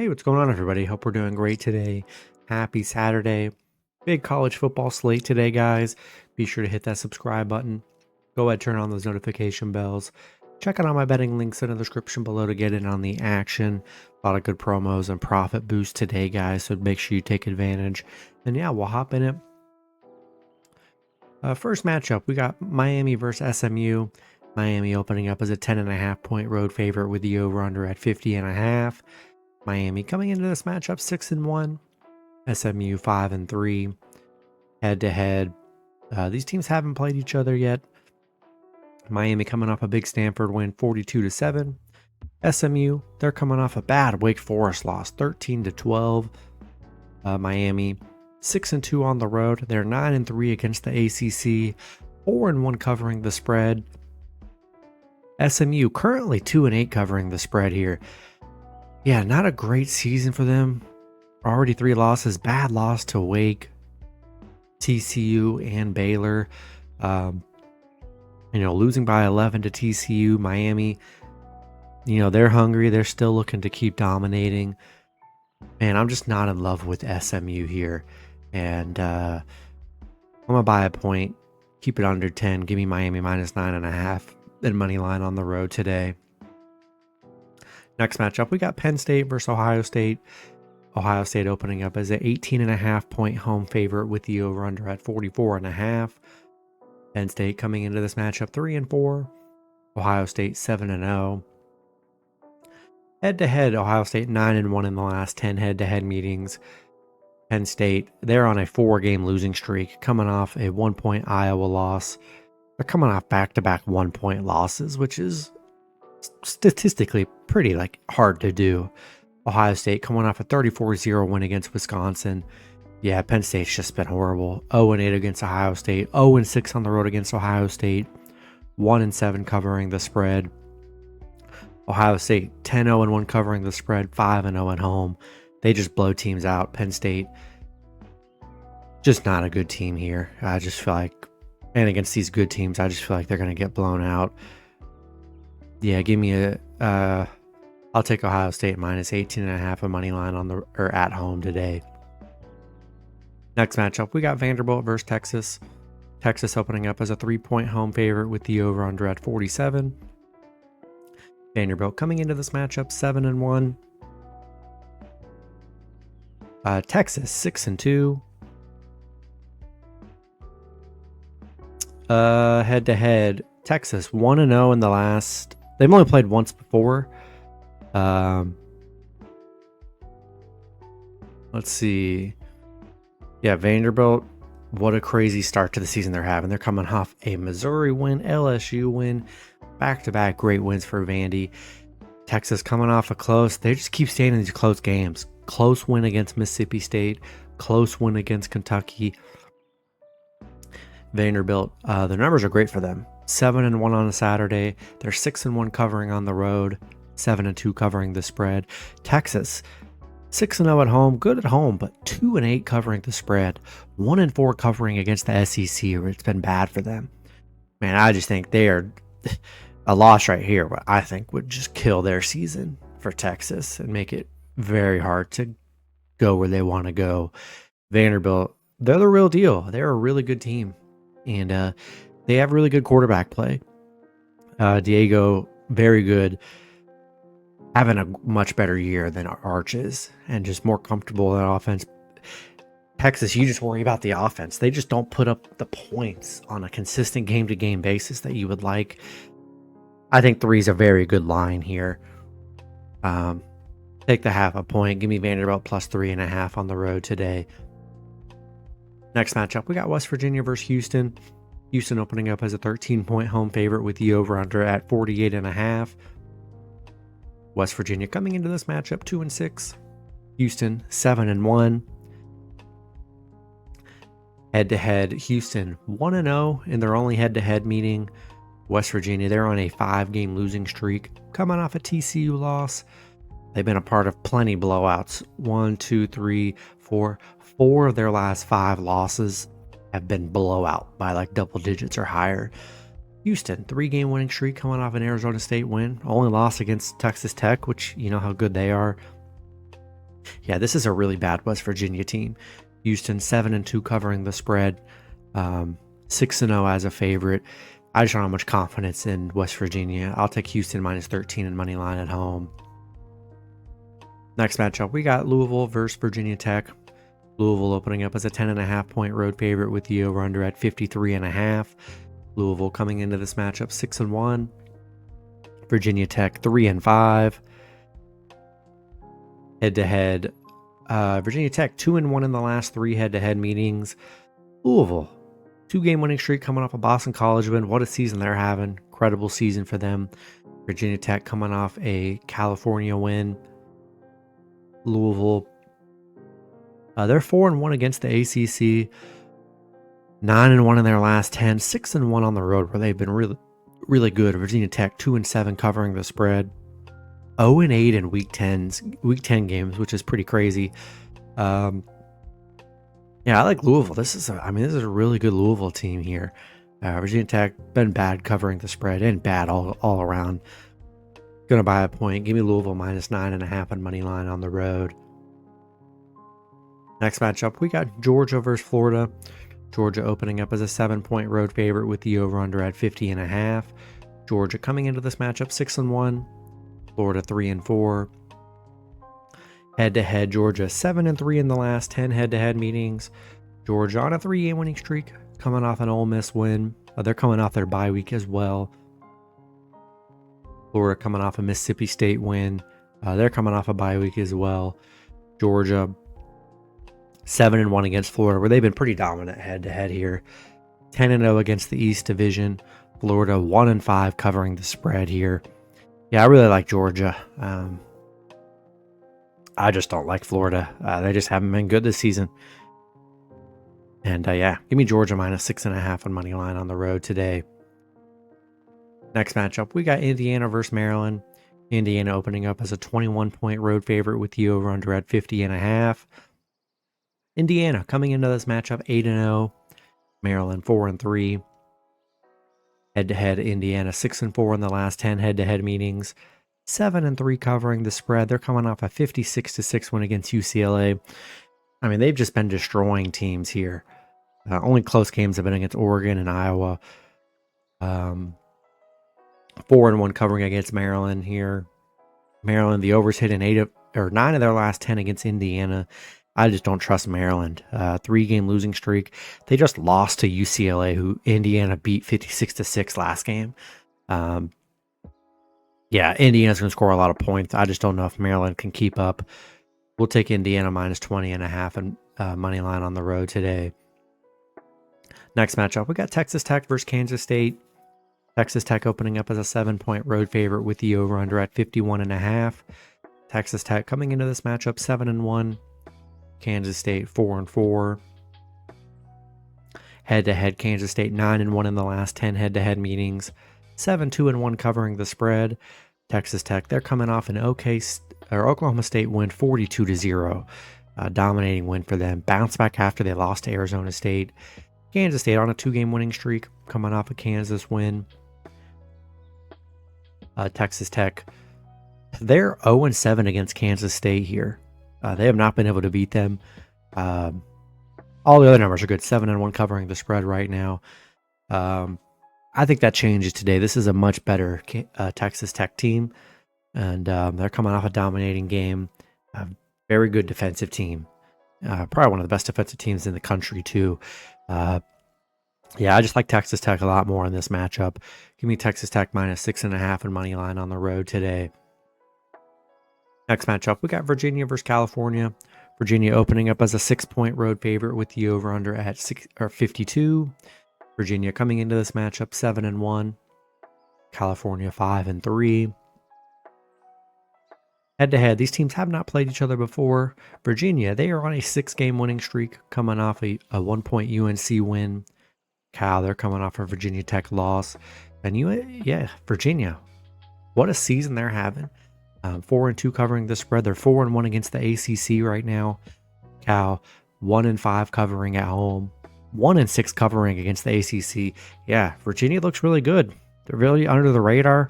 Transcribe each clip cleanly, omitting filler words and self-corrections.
Hey, what's going on, everybody? Hope we're doing great today. Happy Saturday. Big college football slate today, guys. Be sure to hit that subscribe button. Go ahead, turn on those notification bells. Check out all my betting links in the description below to get in on the action. A lot of good promos and profit boosts today, guys, so make sure you take advantage. And yeah, we'll hop in it. First matchup, we got Miami versus SMU. Miami opening up as a 10.5 point road favorite with the over-under at 50.5. Miami coming into this matchup 6-1, SMU 5-3. Head-to-head, these teams haven't played each other yet. Miami coming off a big Stanford win 42-7. SMU, they're coming off a bad Wake Forest loss 13-12. Miami 6-2 on the road. They're 9-3 against the ACC, 4-1 covering the spread. SMU currently 2-8 covering the spread here. Yeah, not a great season for them. Already 3 losses. Bad loss to Wake, TCU, and Baylor. Losing by 11 to TCU. Miami, they're hungry. They're still looking to keep dominating. Man, I'm just not in love with SMU here. And I'm going to buy a point. Keep it under 10. Give me Miami minus 9.5 and money line on the road today. Next matchup, we got Penn State versus Ohio State. Ohio State opening up as an 18.5 point home favorite with the over-under at 44.5. Penn State coming into this matchup 3-4. Ohio State 7-0. Head-to-head, Ohio State 9-1 in the last 10 head-to-head meetings. Penn State, they're on a 4-game losing streak, coming off a 1-point Iowa loss. They're coming off back-to-back 1-point losses, which is statistically pretty hard to do. Ohio State coming off a 34-0 win against Wisconsin. Yeah, Penn State's just been horrible. 0-8 against Ohio State, 0-6 on the road against Ohio State, 1-7 covering the spread. Ohio State 10-1 covering the spread, 5-0 at home. They just blow teams out. Penn State, just not a good team here. I just feel like, and against these good teams, I just feel like they're going to get blown out. Yeah, give me I'll take Ohio State minus 18.5 a money line at home today. Next matchup, we got Vanderbilt versus Texas. Texas opening up as a 3-point home favorite with the over-under at 47. Vanderbilt coming into this matchup 7-1. Texas 6-2. Head-to-head, Texas 1-0 in the last. They've only played once before. Let's see. Yeah, Vanderbilt, what a crazy start to the season they're having. They're coming off a Missouri win, LSU win, back-to-back great wins for Vandy. Texas coming off a close. They just keep staying in these close games. Close win against Mississippi State, close win against Kentucky. Vanderbilt, the numbers are great for them. 7-1 on a Saturday. They're 6-1 covering on the road, 7-2 covering the spread. Texas, 6-0 at home, good at home, but 2-8 covering the spread, 1-4 covering against the SEC, where it's been bad for them. Man, I just think they are a loss right here, but I think would just kill their season for Texas and make it very hard to go where they want to go. Vanderbilt, they're the real deal. They're a really good team, and they have really good quarterback play. Diego, very good. Having a much better year than Arches and just more comfortable in offense. Texas, you just worry about the offense. They just don't put up the points on a consistent game-to-game basis that you would like. I think 3 is a very good line here. Take the 0.5 point. Give me Vanderbilt plus 3.5 on the road today. Next matchup, we got West Virginia versus Houston. Houston opening up as a 13-point home favorite with the over-under at 48.5. West Virginia coming into this matchup 2-6. Houston 7-1. Head-to-head, Houston 1-0 in their only head-to-head meeting. West Virginia, they're on a 5-game losing streak, coming off a TCU loss. They've been a part of plenty blowouts. 1, 2, 3, 4. 4 of their last 5 losses have been blowout by double digits or higher. Houston, 3-game winning streak coming off an Arizona State win. Only loss against Texas Tech, which you know how good they are. Yeah, this is a really bad West Virginia team. Houston 7-2 covering the spread, 6-0 as a favorite. I just don't have much confidence in West Virginia. I'll take Houston minus 13 and money line at home. Next matchup, we got Louisville versus Virginia Tech. Louisville opening up as a 10.5 point road favorite with the over-under at 53.5. Louisville coming into this matchup 6-1. Virginia Tech 3-5. Head-to-head, Virginia Tech 2-1 in the last 3 head-to-head meetings. Louisville, 2-game winning streak coming off a Boston College win. What a season they're having. Incredible season for them. Virginia Tech coming off a California win. Louisville, they're 4-1 against the ACC. 9-1 in their last 10. 6-1 on the road where they've been really, really good. Virginia Tech 2-7 covering the spread. 0-8 in Week 10 games, which is pretty crazy. Yeah, I like Louisville. This is a really good Louisville team here. Virginia Tech been bad covering the spread and bad all around. Gonna buy a point. Give me Louisville minus 9.5 on money line on the road. Next matchup, we got Georgia versus Florida. Georgia opening up as a 7-point road favorite with the over-under at 50.5. Georgia coming into this matchup 6-1. Florida 3-4. Head-to-head, Georgia 7-3 in the last 10 head-to-head meetings. Georgia on a 3-game winning streak, coming off an Ole Miss win. They're coming off their bye week as well. Florida coming off a Mississippi State win. They're coming off a bye week as well. Georgia 7-1 against Florida, where they've been pretty dominant head-to-head here. 10-0 against the East Division. Florida 1-5 covering the spread here. Yeah, I really like Georgia. I just don't like Florida. They just haven't been good this season. And yeah, give me Georgia minus 6.5 on money line on the road today. Next matchup, we got Indiana versus Maryland. Indiana opening up as a 21-point road favorite with the over-under at 50.5. Indiana coming into this matchup 8-0. Maryland 4-3. Head-to-head, Indiana 6-4 in the last 10 head-to-head meetings. 7-3 covering the spread. They're coming off a 56-6 win against UCLA. I mean, they've just been destroying teams here. Only close games have been against Oregon and Iowa. 4-1 covering against Maryland here. Maryland, the overs hit in 9 of their last 10 against Indiana. I just don't trust Maryland. 3-game losing streak. They just lost to UCLA, who Indiana beat 56-6 last game. Yeah, Indiana's going to score a lot of points. I just don't know if Maryland can keep up. We'll take Indiana minus 20.5 and money line on the road today. Next matchup, we got Texas Tech versus Kansas State. Texas Tech opening up as a 7-point road favorite with the over-under at 51.5. Texas Tech coming into this matchup 7-1. Kansas State 4-4. Head-to-head, Kansas State 9-1 in the last 10 head-to-head meetings. 7-2-1 covering the spread. Texas Tech, they're coming off an Oklahoma State win 42-0. Dominating win for them. Bounce back after they lost to Arizona State. Kansas State on a 2-game winning streak, coming off a Kansas win. Texas Tech, they're 0-7 against Kansas State here. They have not been able to beat them. All the other numbers are good. 7-1 covering the spread right now. I think that changes today. This is a much better Texas Tech team, and they're coming off a dominating game. Very good defensive team. Probably one of the best defensive teams in the country, too. Yeah, I just like Texas Tech a lot more in this matchup. Give me Texas Tech minus 6.5 and money line on the road today. Next matchup, we got Virginia versus California. Virginia opening up as a 6-point road favorite with the over-under at 52. Virginia coming into this matchup 7-1. California 5-3. Head-to-head, these teams have not played each other before. Virginia, they are on a 6-game winning streak, coming off a 1-point UNC win. Cal, they're coming off a Virginia Tech loss. And Virginia, what a season they're having. 4-2 covering the spread. They're 4-1 against the ACC right now. Cal 1-5 covering at home. 1-6 covering against the ACC. Yeah, Virginia looks really good. They're really under the radar.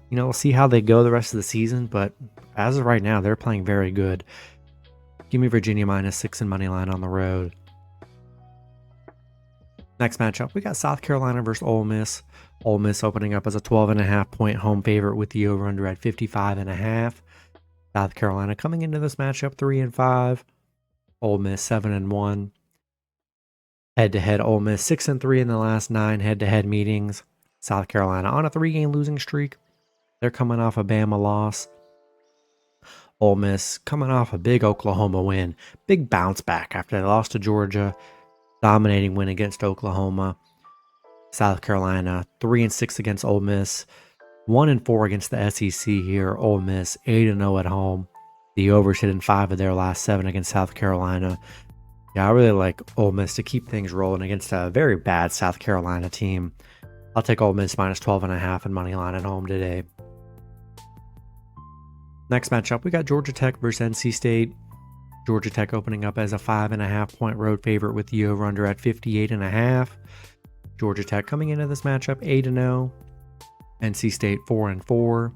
We'll see how they go the rest of the season, but as of right now, they're playing very good. Give me Virginia -6 and money line on the road. Next matchup, we got South Carolina versus Ole Miss. Ole Miss opening up as a 12.5-point home favorite with the over-under at 55.5. South Carolina coming into this matchup 3-5. Ole Miss 7-1. Head-to-head, Ole Miss 6-3 in the last 9 head-to-head meetings. South Carolina on a 3-game losing streak. They're coming off a Bama loss. Ole Miss coming off a big Oklahoma win. Big bounce back after they lost to Georgia. Dominating win against Oklahoma. South Carolina 3-6 against Ole Miss. 1-4 against the SEC here. Ole Miss 8-0 at home. The overs hit in 5 of their last 7 against South Carolina. Yeah, I really like Ole Miss to keep things rolling against a very bad South Carolina team. I'll take Ole Miss -12.5 and money line at home today. Next matchup, we got Georgia Tech versus NC State. Georgia Tech opening up as a 5.5-point road favorite with the over-under at 58.5. Georgia Tech coming into this matchup 8-0. NC State 4-4.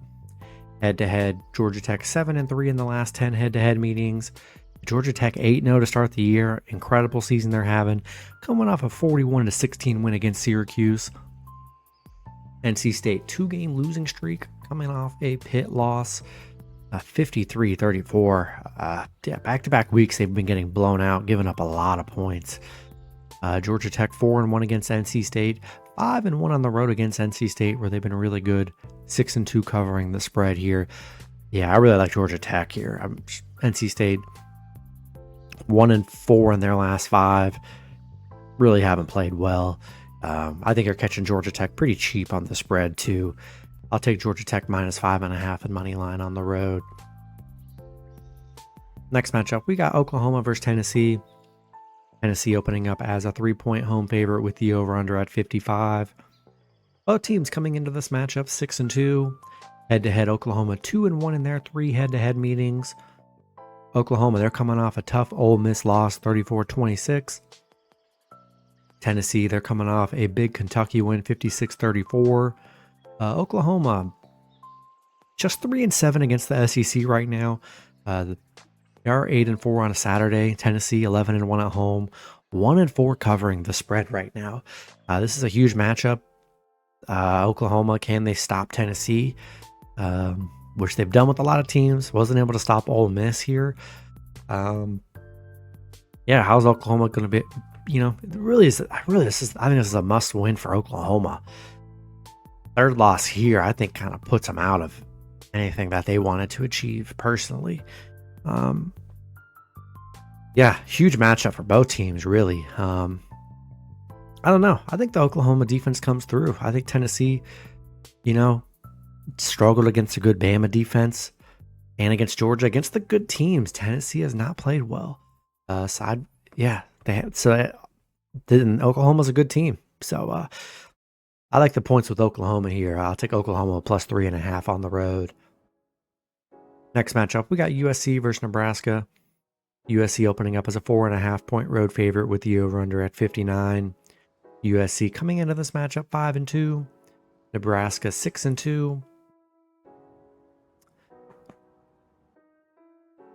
Head-to-head, Georgia Tech 7-3 in the last 10 head-to-head meetings. Georgia Tech 8-0 to start the year. Incredible season they're having. Coming off a 41-16 win against Syracuse. NC State 2-game losing streak. Coming off a Pitt loss. 53-34. Back-to-back weeks they've been getting blown out, giving up a lot of points. Georgia Tech 4-1 against NC State. 5-1 on the road against NC State, where they've been really good. 6-2 covering the spread here. Yeah, I really like Georgia Tech here. NC State 1-4 in their last 5. Really haven't played well. I think you're catching Georgia Tech pretty cheap on the spread too. I'll take Georgia Tech -5.5 and money line on the road. Next matchup, we got Oklahoma versus Tennessee. Tennessee opening up as a 3-point home favorite with the over-under at 55. Both teams coming into this matchup 6-2. Head-to-head, Oklahoma 2-1 in their 3 head-to-head meetings. Oklahoma, they're coming off a tough Ole Miss loss, 34-26. Tennessee, they're coming off a big Kentucky win, 56-34. Oklahoma, just 3-7 against the SEC right now. They are 8-4 on a Saturday. Tennessee 11-1 at home, 1-4 covering the spread right now. This is a huge matchup. Oklahoma, can they stop Tennessee? Which they've done with a lot of teams. Wasn't able to stop Ole Miss here. Yeah, how's Oklahoma going to be? You know, it really is. I think this is a must win for Oklahoma. Third loss here, I think, kind of puts them out of anything that they wanted to achieve personally. Yeah, huge matchup for both teams, really. I don't know. I think the Oklahoma defense comes through. I think Tennessee, struggled against a good Bama defense and against Georgia. Against the good teams, Tennessee has not played well. Oklahoma's a good team. So I like the points with Oklahoma here. I'll take Oklahoma +3.5 on the road. Next matchup, we got USC versus Nebraska. USC opening up as a 4.5-point road favorite with the over-under at 59. USC coming into this matchup 5-2. Nebraska 6-2.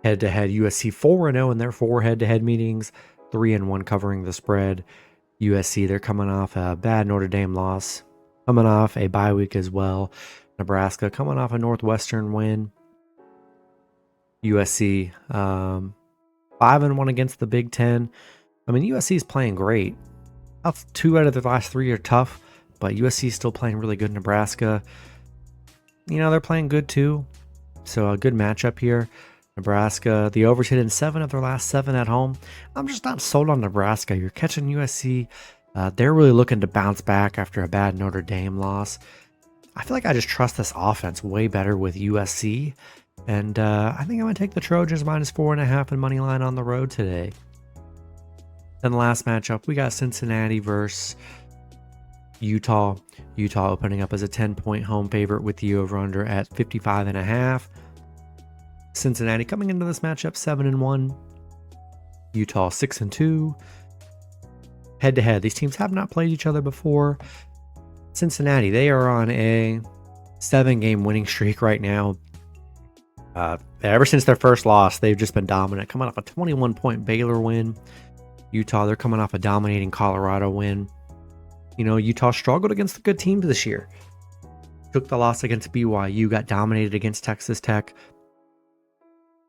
Head-to-head, USC 4-0 in their 4 head-to-head meetings. 3-1 covering the spread. USC, they're coming off a bad Notre Dame loss. Coming off a bye week as well. Nebraska coming off a Northwestern win. USC 5-1 against the Big Ten. I mean, USC is playing great. 2 out of the last 3 are tough, but USC is still playing really good. Nebraska, they're playing good too. So a good matchup here. Nebraska, the overs hit in 7 of their last 7 at home. I'm just not sold on Nebraska. You're catching USC. They're really looking to bounce back after a bad Notre Dame loss. I feel like I just trust this offense way better with USC. And I think I'm going to take the Trojans -4.5 and money line on the road today. Then the last matchup, we got Cincinnati versus Utah. Utah opening up as a 10-point home favorite with the over-under at 55.5. Cincinnati coming into this matchup 7-1. Utah 6-2. Head-to-head, these teams have not played each other before. Cincinnati, they are on a 7-game winning streak right now. Ever since their first loss, they've just been dominant. Coming off a 21-point Baylor win. Utah, they're coming off a dominating Colorado win. You know, Utah struggled against the good teams this year. Took the loss against BYU, got dominated against Texas Tech.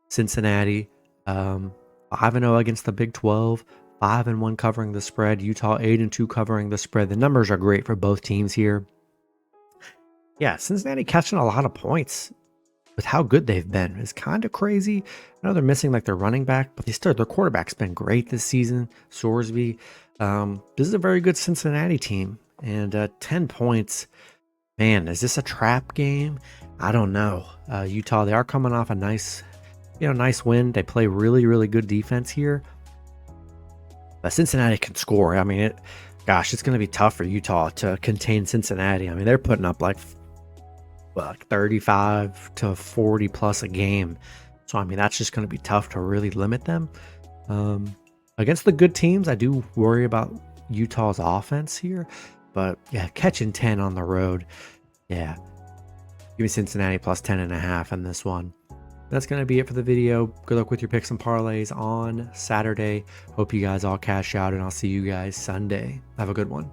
Cincinnati, 5-0 against the Big 12, 5-1 covering the spread. Utah 8-2 covering the spread. The numbers are great for both teams here. Yeah, Cincinnati catching a lot of points with how good they've been. It's kind of crazy. I know they're missing like their running back, but their quarterback's been great this season. Sorsby. This is a very good Cincinnati team. And 10 points. Man, is this a trap game? I don't know. Utah, they are coming off a nice win. They play really, really good defense here. But Cincinnati can score. I mean, it's going to be tough for Utah to contain Cincinnati. I mean, they're putting up like 35 to 40 plus a game. So, I mean, that's just going to be tough to really limit them. Against the good teams, I do worry about Utah's offense here. But, yeah, catching 10 on the road. Yeah. Give me Cincinnati plus 10.5 in this one. That's going to be it for the video. Good luck with your picks and parlays on Saturday. Hope you guys all cash out, and I'll see you guys Sunday. Have a good one.